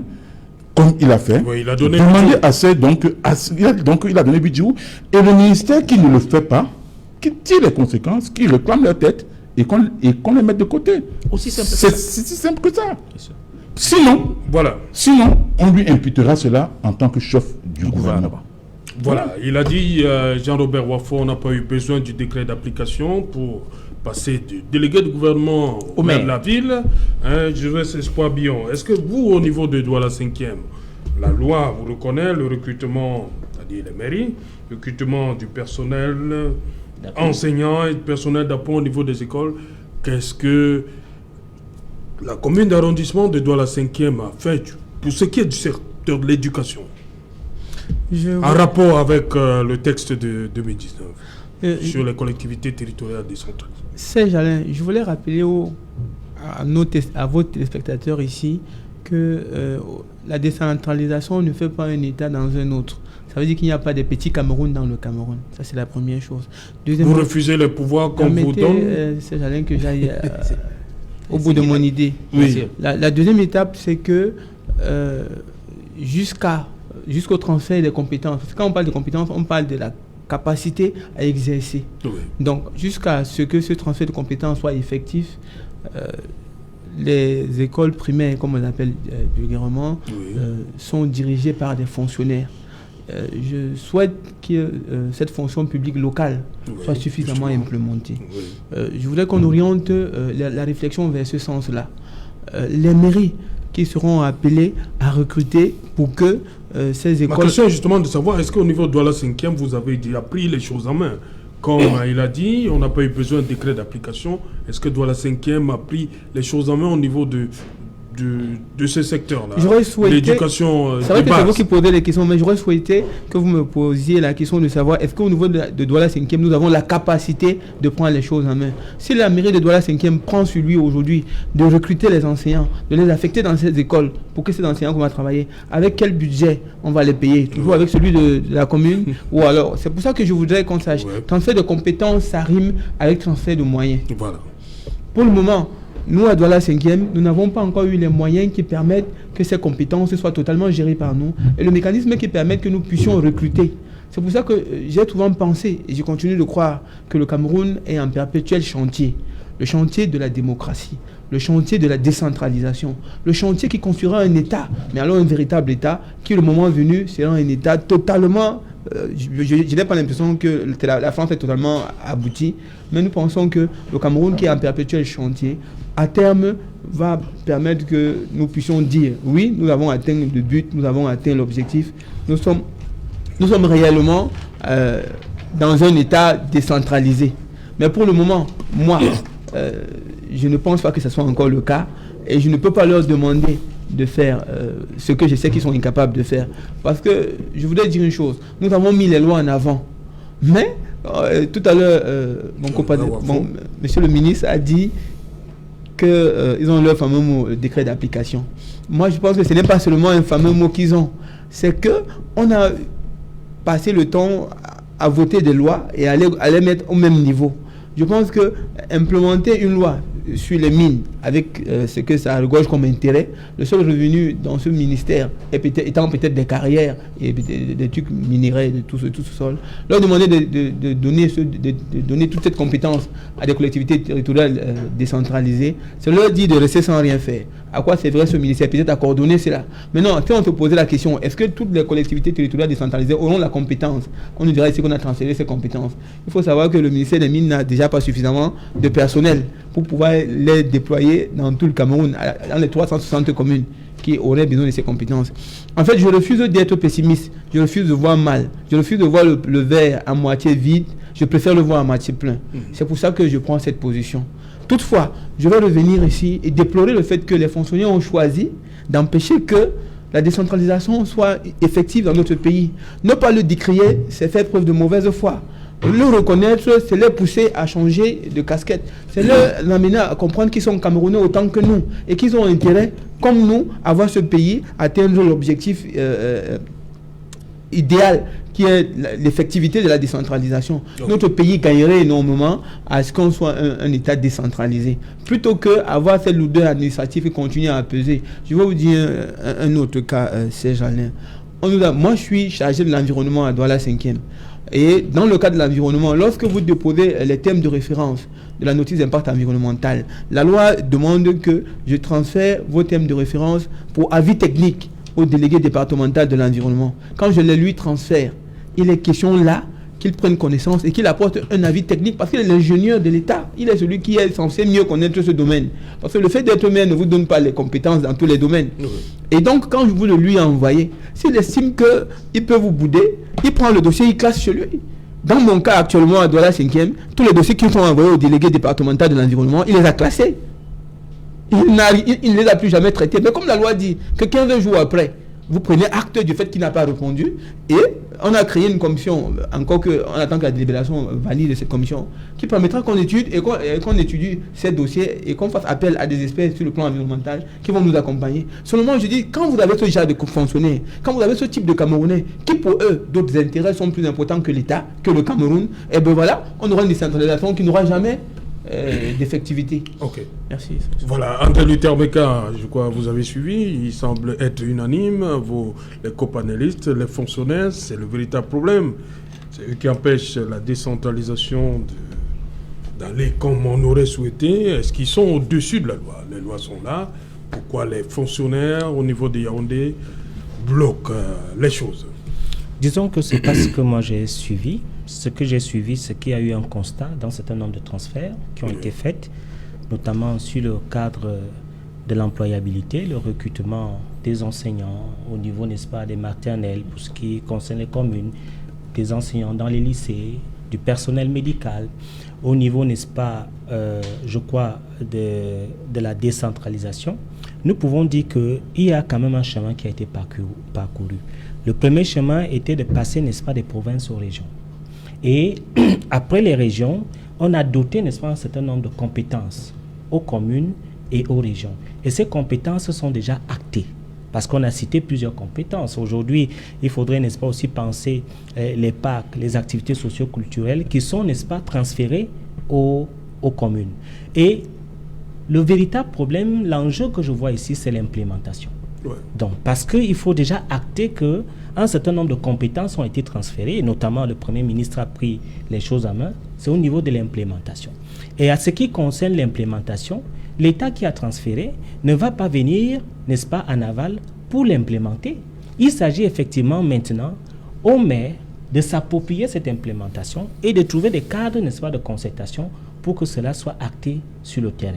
comme il a fait, il a donné demander il a donné budget, et le ministère qui ne le fait pas, qui tire les conséquences, qui réclame leur tête, et qu'on les mette de côté. Aussi simple. C'est si simple que ça. Sinon, on lui imputera cela en tant que chef du gouvernement. Voilà, il a dit, Jean-Robert Wafo, on n'a pas eu besoin du décret d'application pour passer du délégué de gouvernement au maire de la ville. Je reste Espoir Bion. Est-ce que vous, au niveau de Douala 5e, la loi vous reconnaît le recrutement, c'est-à-dire les mairies, le recrutement du personnel enseignant et du personnel d'appui au niveau des écoles? Qu'est-ce que la commune d'arrondissement de Douala 5e a fait pour ce qui est du secteur de l'éducation en rapport avec le texte de 2019 sur les collectivités territoriales décentralisées? Serge Alain, je voulais rappeler à vos téléspectateurs ici que la décentralisation ne fait pas un État dans un autre. Ça veut dire qu'il n'y a pas de petits Cameroun dans le Cameroun. Ça, c'est la première chose. Vous refusez le pouvoir qu'on vous donne? Serge Alain, que j'aille au bout de mon idée. Oui. La deuxième étape, c'est que jusqu'au transfert des compétences. Parce que quand on parle de compétences, on parle de la capacité à exercer. Oui. Donc, jusqu'à ce que ce transfert de compétences soit effectif, les écoles primaires, comme on appelle vulgairement, sont dirigées par des fonctionnaires. Je souhaite que cette fonction publique locale soit suffisamment implémentée. Je voudrais qu'on oriente la réflexion vers ce sens-là. Les mairies qui seront appelées à recruter pour que ces écoles... Ma question est justement de savoir, est-ce qu'au niveau de Douala 5e, vous avez déjà pris les choses en main? Comme il a dit, on n'a pas eu besoin de décret d'application. Est-ce que Douala 5e a pris les choses en main au niveau de ce secteur-là? J'aurais souhaité... L'éducation c'est vrai que c'est vous qui posez les questions, mais j'aurais souhaité que vous me posiez la question de savoir est-ce qu'au niveau de Douala 5e, nous avons la capacité de prendre les choses en main. Si la mairie de Douala 5e prend sur lui aujourd'hui de recruter les enseignants, de les affecter dans ces écoles pour que ces enseignants qu'on va travailler, avec quel budget on va les payer? Toujours avec celui de la commune? Ou alors, c'est pour ça que je voudrais qu'on sache. Transfert de compétences, ça rime avec transfert de moyens. Voilà. Pour le moment, nous, à Douala 5e, nous n'avons pas encore eu les moyens qui permettent que ces compétences soient totalement gérées par nous et le mécanisme qui permet que nous puissions recruter. C'est pour ça que j'ai souvent pensé, et je continue de croire, que le Cameroun est en perpétuel chantier. Le chantier de la démocratie, le chantier de la décentralisation, le chantier qui construira un État, mais alors un véritable État, qui, le moment venu, sera un État totalement... je n'ai pas l'impression que la France est totalement aboutie, mais nous pensons que le Cameroun, qui est en perpétuel chantier, à terme, va permettre que nous puissions dire oui, nous avons atteint le but, nous avons atteint l'objectif. Nous sommes réellement dans un État décentralisé. Mais pour le moment, moi, je ne pense pas que ce soit encore le cas et je ne peux pas leur demander de faire ce que je sais qu'ils sont incapables de faire. Parce que je voudrais dire une chose, nous avons mis les lois en avant, mais tout à l'heure, monsieur le ministre a dit qu'ils ont leur fameux mot, le décret d'application. Moi, je pense que ce n'est pas seulement un fameux mot qu'ils ont, c'est qu'on a passé le temps à voter des lois et à les mettre au même niveau. Je pense que implémenter une loi sur les mines, avec ce que ça regorge comme intérêt, le seul revenu dans ce ministère étant peut-être des carrières et des trucs minéraux, de tout ce sol, leur demander de donner toute cette compétence à des collectivités territoriales décentralisées, c'est leur dire de rester sans rien faire. À quoi c'est vrai ce ministère? Peut-être à coordonner cela. Maintenant, si on se posait la question, est-ce que toutes les collectivités territoriales décentralisées auront la compétence? On nous dirait ici qu'on a transféré ces compétences. Il faut savoir que le ministère des Mines n'a déjà pas suffisamment de personnel pour pouvoir les déployer dans tout le Cameroun, dans les 360 communes qui auraient besoin de ces compétences. En fait, je refuse d'être pessimiste, je refuse de voir mal, je refuse de voir le verre à moitié vide, je préfère le voir à moitié plein. C'est pour ça que je prends cette position. Toutefois, je vais revenir ici et déplorer le fait que les fonctionnaires ont choisi d'empêcher que la décentralisation soit effective dans notre pays. Ne pas le décrier, c'est faire preuve de mauvaise foi. Le reconnaître, c'est les pousser à changer de casquette. C'est les amener à comprendre qu'ils sont Camerounais autant que nous et qu'ils ont intérêt, comme nous, à voir ce pays atteindre l'objectif idéal qui est l'effectivité de la décentralisation. Okay. Notre pays gagnerait énormément à ce qu'on soit un État décentralisé. Plutôt qu'avoir cette lourdeur administrative et continuer à peser. Je vais vous dire un autre cas, Serge Alain. Moi, je suis chargé de l'environnement à Douala 5e. Et dans le cas de l'environnement, lorsque vous déposez les thèmes de référence de la notice d'impact environnemental, la loi demande que je transfère vos thèmes de référence pour avis technique au délégué départemental de l'environnement. Quand je les lui transfère, il est question là qu'il prenne connaissance et qu'il apporte un avis technique parce qu'il est l'ingénieur de l'État. Il est celui qui est censé mieux connaître ce domaine. Parce que le fait d'être maire ne vous donne pas les compétences dans tous les domaines. Oui. Et donc, quand vous le lui envoyez, s'il estime qu'il peut vous bouder, il prend le dossier, il classe chez lui. Dans mon cas actuellement à Douala 5e, tous les dossiers qui sont envoyés au délégué départemental de l'environnement, il les a classés. Il ne les a plus jamais traités. Mais comme la loi dit que 15 jours après, vous prenez acte du fait qu'il n'a pas répondu et on a créé une commission, encore qu'on attend que la délibération valide cette commission, qui permettra qu'on étudie et qu'on étudie ces dossiers et qu'on fasse appel à des experts sur le plan environnemental qui vont nous accompagner. Seulement, je dis, quand vous avez ce genre de fonctionnaires, quand vous avez ce type de Camerounais, qui pour eux, d'autres intérêts sont plus importants que l'État, que le Cameroun, et bien voilà, on aura une décentralisation qui n'aura jamais d'effectivité. Ok. Merci. Voilà, André Luther Beka, je crois que vous avez suivi, il semble être unanime, les copanélistes, les fonctionnaires, c'est le véritable problème. C'est eux qui empêchent la décentralisation d'aller comme on aurait souhaité. Est-ce qu'ils sont au-dessus de la loi? Les lois sont là. Pourquoi les fonctionnaires au niveau de Yaoundé bloquent les choses? Disons que c'est pas ce que moi j'ai suivi. Ce que j'ai suivi, c'est qu'il y a eu un constat dans un certain nombre de transferts qui ont été faits, notamment sur le cadre de l'employabilité, le recrutement des enseignants au niveau, n'est-ce pas, des maternelles, pour ce qui concerne les communes, des enseignants dans les lycées, du personnel médical, au niveau, n'est-ce pas, je crois, de la décentralisation. Nous pouvons dire qu'il y a quand même un chemin qui a été parcouru. Le premier chemin était de passer, n'est-ce pas, des provinces aux régions. Et après les régions, on a doté, n'est-ce pas, un certain nombre de compétences aux communes et aux régions. Et ces compétences sont déjà actées, parce qu'on a cité plusieurs compétences. Aujourd'hui, il faudrait, n'est-ce pas, aussi penser les parcs, les activités socio-culturelles qui sont, n'est-ce pas, transférées aux communes. Et le véritable problème, l'enjeu que je vois ici, c'est l'implémentation. Ouais. Donc, parce qu'il faut déjà acter qu'un certain nombre de compétences ont été transférées, et notamment le Premier ministre a pris les choses en main, c'est au niveau de l'implémentation. Et à ce qui concerne l'implémentation, l'État qui a transféré ne va pas venir, n'est-ce pas, en aval pour l'implémenter. Il s'agit effectivement maintenant aux maires de s'approprier cette implémentation et de trouver des cadres, n'est-ce pas, de concertation pour que cela soit acté sur le terrain.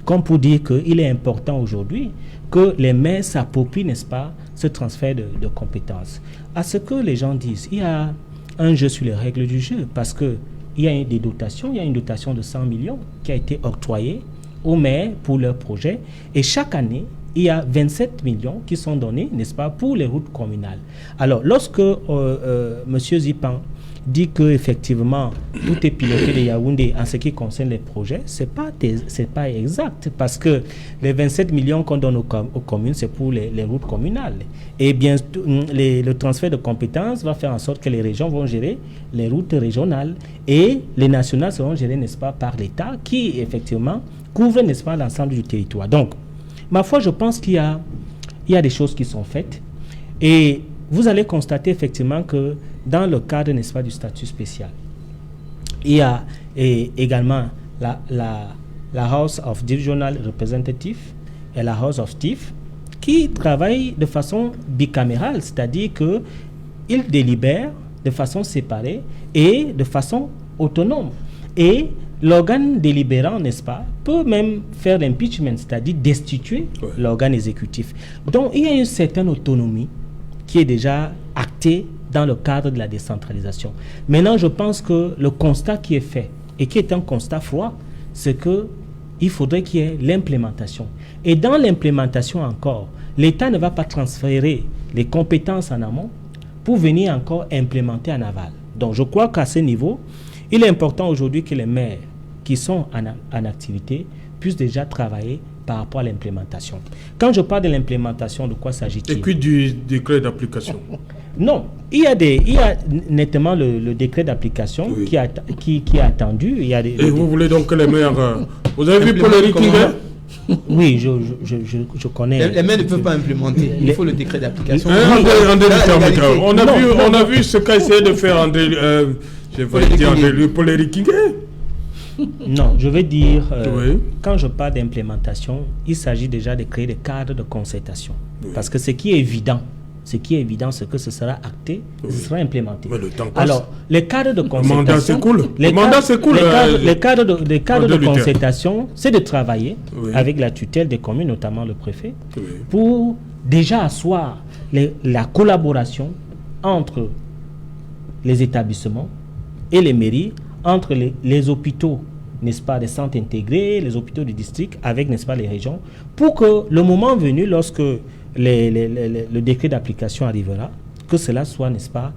Comme pour dire qu'il est important aujourd'hui que les maires s'approprient, n'est-ce pas, ce transfert de compétences. À ce que les gens disent, il y a un jeu sur les règles du jeu, parce qu'il y a des dotations, il y a une dotation de 100 millions qui a été octroyée aux maires pour leurs projets, et chaque année, il y a 27 millions qui sont donnés, n'est-ce pas, pour les routes communales. Alors, lorsque M. Zipan dit qu'effectivement, tout est piloté de Yaoundé en ce qui concerne les projets, c'est pas exact, parce que les 27 millions qu'on donne aux communes, c'est pour les routes communales. Et bien, le transfert de compétences va faire en sorte que les régions vont gérer les routes régionales et les nationales seront gérées, n'est-ce pas, par l'État qui, effectivement, couvre, n'est-ce pas, l'ensemble du territoire. Donc, ma foi, je pense qu'il y a des choses qui sont faites et vous allez constater effectivement que dans le cadre, n'est-ce pas, du statut spécial, il y a également la House of Divisional Representative et la House of Chief qui travaillent de façon bicamérale, c'est-à-dire qu'ils délibèrent de façon séparée et de façon autonome. Et l'organe délibérant, n'est-ce pas, peut même faire l'impeachment, c'est-à-dire destituer l'organe exécutif. Donc, il y a une certaine autonomie qui est déjà actée dans le cadre de la décentralisation. Maintenant, je pense que le constat qui est fait, et qui est un constat froid, c'est qu'il faudrait qu'il y ait l'implémentation. Et dans l'implémentation encore, l'État ne va pas transférer les compétences en amont pour venir encore implémenter en aval. Donc, je crois qu'à ce niveau, il est important aujourd'hui que les maires qui sont en activité puissent déjà travailler par rapport à l'implémentation. Quand je parle de l'implémentation, de quoi s'agit-il? Et puis du décret d'application? Non, il y a nettement le décret d'application qui est attendu. Il y a et vous voulez donc que les maires... vous avez vu Paul Riquinger? Oui, je connais. Les maires ne peuvent pas implémenter. Il faut le décret d'application. On a vu ce qu'a essayé de faire André Paul Riquinger. Non, je veux dire, quand je parle d'implémentation, il s'agit déjà de créer des cadres de concertation. Parce que ce qui est évident, c'est que ce sera acté, ce sera implémenté. Mais le temps passe. Alors, les cadres de concertation... Le mandat s'écoule. Les cadres de concertation, c'est de travailler avec la tutelle des communes, notamment le préfet, pour déjà asseoir la collaboration entre les établissements et les mairies, entre les hôpitaux, n'est-ce pas, des centres intégrés, les hôpitaux du district, avec, n'est-ce pas, les régions, pour que le moment venu, lorsque le décret d'application arrivera, que cela soit, n'est-ce pas,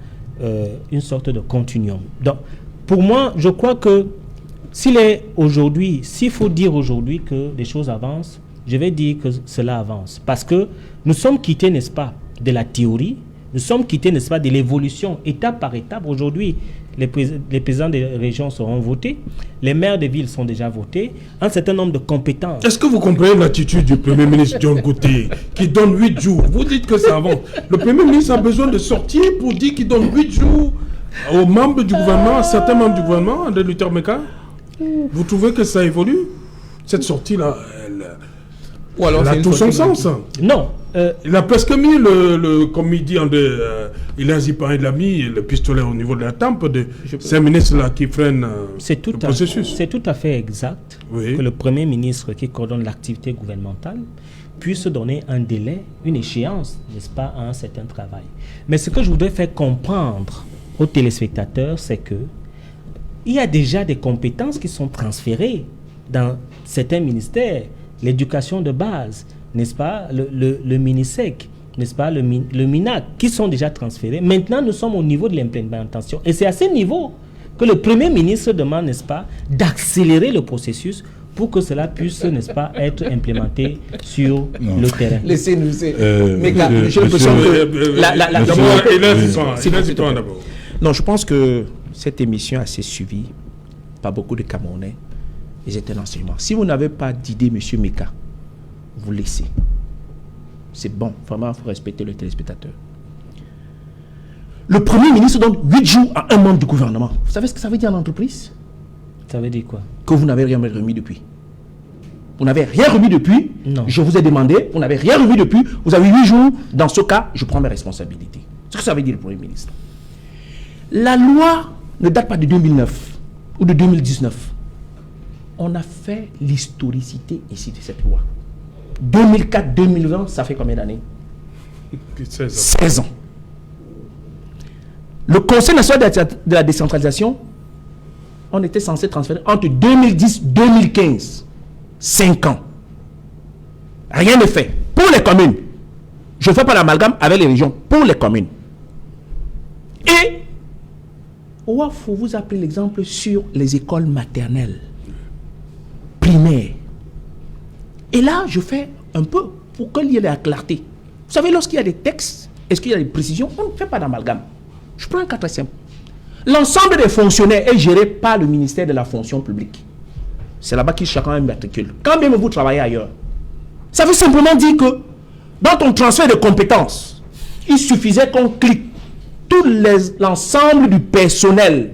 une sorte de continuum. Donc, pour moi, je crois que s'il faut dire aujourd'hui que des choses avancent, je vais dire que cela avance. Parce que nous sommes quittés, n'est-ce pas, de la théorie, nous sommes quittés, n'est-ce pas, de l'évolution, étape par étape. Aujourd'hui, les présidents des régions seront votés, les maires des villes sont déjà votés, un certain nombre de compétences. Est-ce que vous comprenez l'attitude du Premier ministre John Gauthier qui donne 8 jours? Vous dites que ça avance. Le Premier ministre a besoin de sortir pour dire qu'il donne 8 jours aux membres du gouvernement, à certains membres du gouvernement, André Luther Meka. Vous trouvez que ça évolue? Cette sortie-là, elle a tout son sens. Non. Il a presque mis comme il dit, il a mis le pistolet au niveau de la tempe de ces ministres-là qui freinent le processus. C'est tout à fait exact que le Premier ministre qui coordonne l'activité gouvernementale puisse donner un délai, une échéance, n'est-ce pas, à un certain travail. Mais ce que je voudrais faire comprendre aux téléspectateurs, c'est que il y a déjà des compétences qui sont transférées dans certains ministères, l'éducation de base, n'est-ce pas, le MINISEC, n'est-ce pas, le MINAC, qui sont déjà transférés. Maintenant, nous sommes au niveau de l'implémentation. Et c'est à ce niveau que le Premier ministre demande, n'est-ce pas, d'accélérer le processus pour que cela puisse, n'est-ce pas, être implémenté sur le terrain. Laissez-nous... Mais j'ai l'impression que... d'abord. Non, je pense que cette émission a été suivie par beaucoup de Camerounais. Et c'est un enseignement. Si vous n'avez pas d'idée, M. Meka, vous laissez. C'est bon. Vraiment, il faut respecter le téléspectateur. Le Premier ministre donne 8 jours à un membre du gouvernement. Vous savez ce que ça veut dire en entreprise? Ça veut dire quoi? Que vous n'avez rien remis depuis. Vous n'avez rien remis depuis. Non. Je vous ai demandé. Vous n'avez rien remis depuis. Vous avez 8 jours. Dans ce cas, je prends mes responsabilités. C'est ce que ça veut dire le Premier ministre. La loi ne date pas de 2009 ou de 2019. On a fait l'historicité ici de cette loi. 2004-2020, ça fait combien d'années? 16 ans. Le Conseil national de la décentralisation, on était censé transférer entre 2010 et 2015. 5 ans. Rien n'est fait. pour les communes. Je ne fais pas l'amalgame avec les régions, pour les communes. Et il faut vous appeler l'exemple sur les écoles maternelles, primaires. Et là, je fais un peu pour qu'il y ait de la clarté. Vous savez, lorsqu'il y a des textes, est-ce qu'il y a des précisions? On ne fait pas d'amalgame. Je prends un cas très simple. L'ensemble des fonctionnaires est géré par le ministère de la fonction publique. C'est là-bas qu'ils chacun immatricule. Quand même vous travaillez ailleurs. Ça veut simplement dire que dans ton transfert de compétences, il suffisait qu'on clique l'ensemble du personnel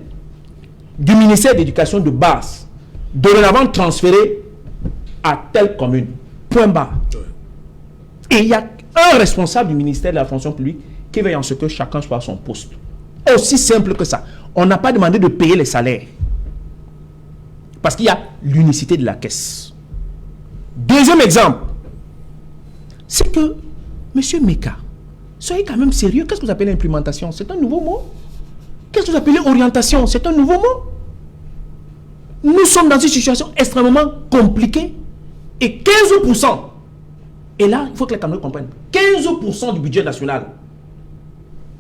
du ministère de l'Éducation de base, dorénavant transféré à telle commune. Point barre. Et il y a un responsable du ministère de la fonction publique qui veille en ce que chacun soit à son poste. Aussi simple que ça. On n'a pas demandé de payer les salaires. Parce qu'il y a l'unicité de la caisse. Deuxième exemple, c'est que, monsieur Meka, soyez quand même sérieux. Qu'est-ce que vous appelez implémentation? C'est un nouveau mot. Qu'est-ce que vous appelez orientation? C'est un nouveau mot. Nous sommes dans une situation extrêmement compliquée. Et 15%, et là, il faut que les Camerounais comprennent, 15% du budget national,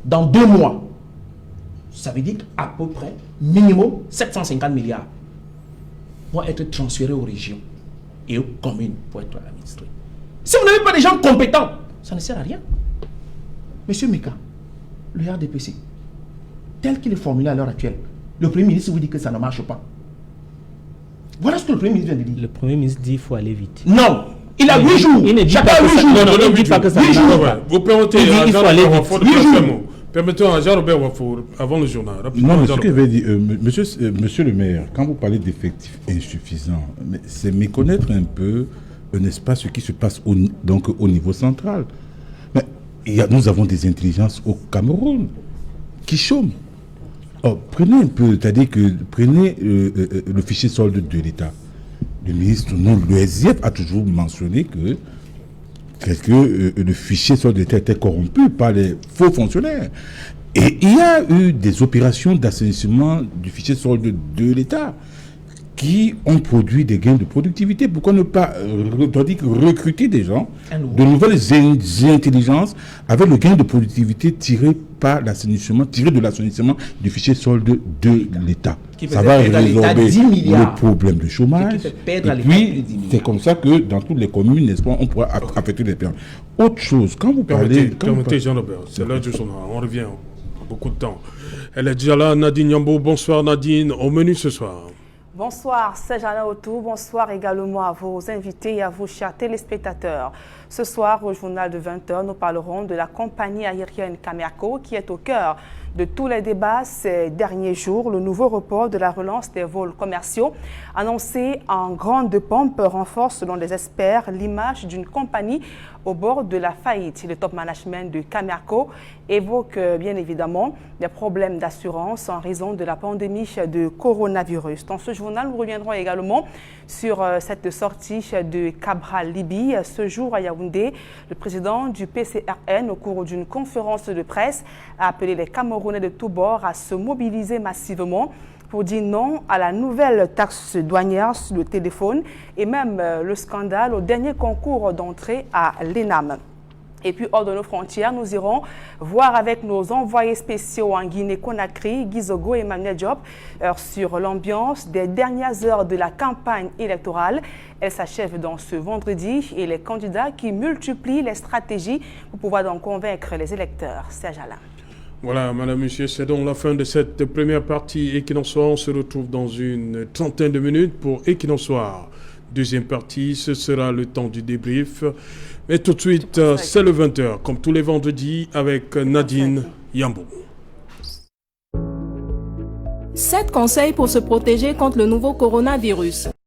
dans 2 mois, ça veut dire qu'à peu près, minimum 750 milliards vont être transférés aux régions et aux communes pour être administrés. Si vous n'avez pas des gens compétents, ça ne sert à rien. Monsieur Meka, le RDPC, tel qu'il est formulé à l'heure actuelle, le Premier ministre vous dit que ça ne marche pas. Voilà ce que le Premier ministre vient de dire. Le Premier ministre dit qu'il faut aller vite. Non, il a 8 jours. Il ne dit Chacun pas a que 8 ça, jours. non, il ne dit pas que ça ne marche pas. Vous permettez Il dit à qu'il faut aller vite. Permettez à Jean-Robert Wafour, avant le journal. Non, mais ce que veut dire, monsieur le maire, quand vous parlez d'effectifs insuffisants, c'est méconnaître un peu, n'est-ce pas, ce qui se passe au niveau central. Mais nous avons des intelligences au Cameroun qui chôment. Oh, prenez un peu, c'est-à-dire que prenez le fichier solde de l'État. Le ministre, non, le SIF a toujours mentionné que le fichier solde de l'État était corrompu par les faux fonctionnaires. Et il y a eu des opérations d'assainissement du fichier solde de l'État qui ont produit des gains de productivité. Pourquoi ne pas recruter des gens, de nouvelles intelligences avec le gain de productivité tiré de l'assainissement du fichier solde de l'État. Ça va résorber le problème de chômage. Et puis, c'est comme ça que dans toutes les communes, n'est-ce pas, on pourra affecter les pertes. Autre chose, quand vous parlez... Permettez Jean-Robert, c'est l'heure du journal, on revient, beaucoup de temps. Elle est déjà là, Nadine Yambo. Bonsoir Nadine, au menu ce soir. Bonsoir, c'est Jeanne Autou. Bonsoir également à vos invités et à vos chers téléspectateurs. Ce soir, au journal de 20h, nous parlerons de la compagnie aérienne Cameaco qui est au cœur de tous les débats ces derniers jours. Le nouveau report de la relance des vols commerciaux annoncé en grande pompe renforce, selon les experts, l'image d'une compagnie au bord de la faillite. Le top management de Cameaco évoque bien évidemment des problèmes d'assurance en raison de la pandémie de coronavirus. Dans ce journal, nous reviendrons également sur cette sortie de Cabral Libye. Ce jour à Yaoundé, le président du PCRN, au cours d'une conférence de presse, a appelé les Camerounais de tous bords à se mobiliser massivement pour dire non à la nouvelle taxe douanière sur le téléphone et même le scandale au dernier concours d'entrée à l'ENAM. Et puis, hors de nos frontières, nous irons voir avec nos envoyés spéciaux en Guinée-Conakry, Gizogo et Emmanuel Diop, sur l'ambiance des dernières heures de la campagne électorale. Elle s'achève dans ce vendredi et les candidats qui multiplient les stratégies pour pouvoir donc convaincre les électeurs. Serge Alain. Voilà, madame, monsieur, c'est donc la fin de cette première partie Equinox Soir. On se retrouve dans une trentaine de minutes pour Equinox Soir. Deuxième partie, ce sera le temps du débrief. Mais tout de suite, c'est le 20h, comme tous les vendredis, avec Nadine Yambo. 7 conseils pour se protéger contre le nouveau coronavirus.